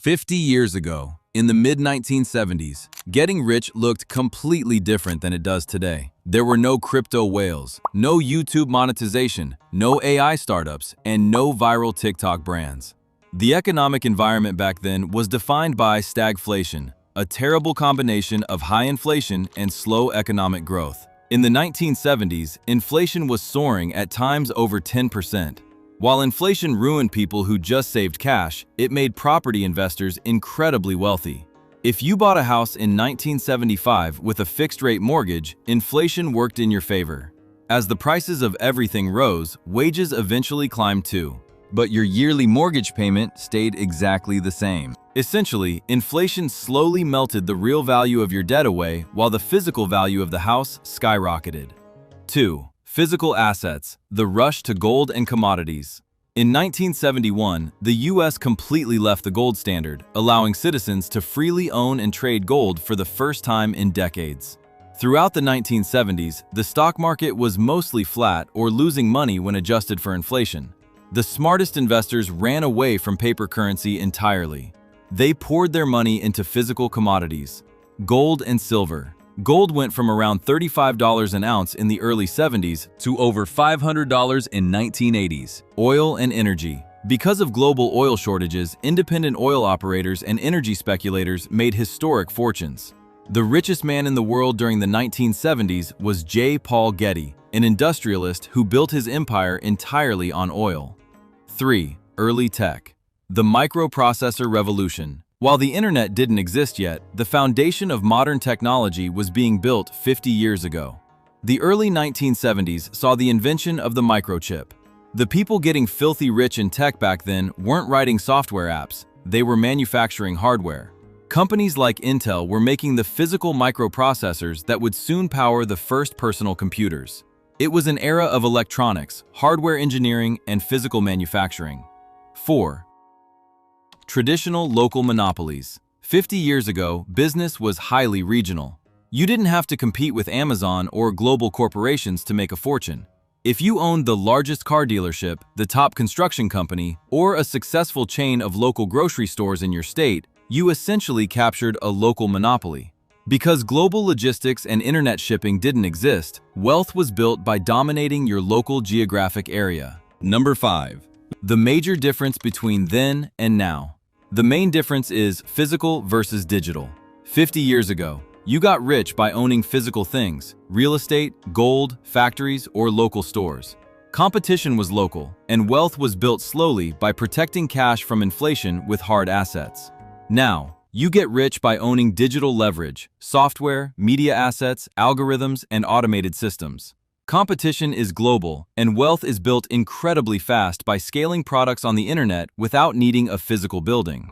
50 years ago, in the mid-1970s, getting rich looked completely different than it does today. There were no crypto whales, no YouTube monetization, no AI startups, and no viral TikTok brands. The economic environment back then was defined by stagflation, a terrible combination of high inflation and slow economic growth. In the 1970s, inflation was soaring at times over 10%. While inflation ruined people who just saved cash, it made property investors incredibly wealthy. If you bought a house in 1975 with a fixed-rate mortgage, inflation worked in your favor. As the prices of everything rose, wages eventually climbed too. But your yearly mortgage payment stayed exactly the same. Essentially, inflation slowly melted the real value of your debt away while the physical value of the house skyrocketed. 2. Physical assets, the rush to gold and commodities. In 1971, the U.S. completely left the gold standard, allowing citizens to freely own and trade gold for the first time in decades. Throughout the 1970s, the stock market was mostly flat or losing money when adjusted for inflation. The smartest investors ran away from paper currency entirely. They poured their money into physical commodities, gold and silver. Gold went from around $35 an ounce in the early 70s to over $500 in 1980s. Oil and energy. Because of global oil shortages, independent oil operators and energy speculators made historic fortunes. The richest man in the world during the 1970s was J. Paul Getty, an industrialist who built his empire entirely on oil. 3. Early tech. The microprocessor revolution. While the internet didn't exist yet, the foundation of modern technology was being built 50 years ago. The early 1970s saw the invention of the microchip. The people getting filthy rich in tech back then weren't writing software apps, they were manufacturing hardware. Companies like Intel were making the physical microprocessors that would soon power the first personal computers. It was an era of electronics, hardware engineering, and physical manufacturing. 4. Traditional local monopolies. 50 years ago, business was highly regional. You didn't have to compete with Amazon or global corporations to make a fortune. If you owned the largest car dealership, the top construction company, or a successful chain of local grocery stores in your state, you essentially captured a local monopoly. Because global logistics and internet shipping didn't exist, wealth was built by dominating your local geographic area. Number 5. The major difference between then and now. The main difference is physical versus digital. 50 years ago, you got rich by owning physical things, real estate, gold, factories, or local stores. Competition was local, and wealth was built slowly by protecting cash from inflation with hard assets. Now, you get rich by owning digital leverage, software, media assets, algorithms, and automated systems. Competition is global, and wealth is built incredibly fast by scaling products on the internet without needing a physical building.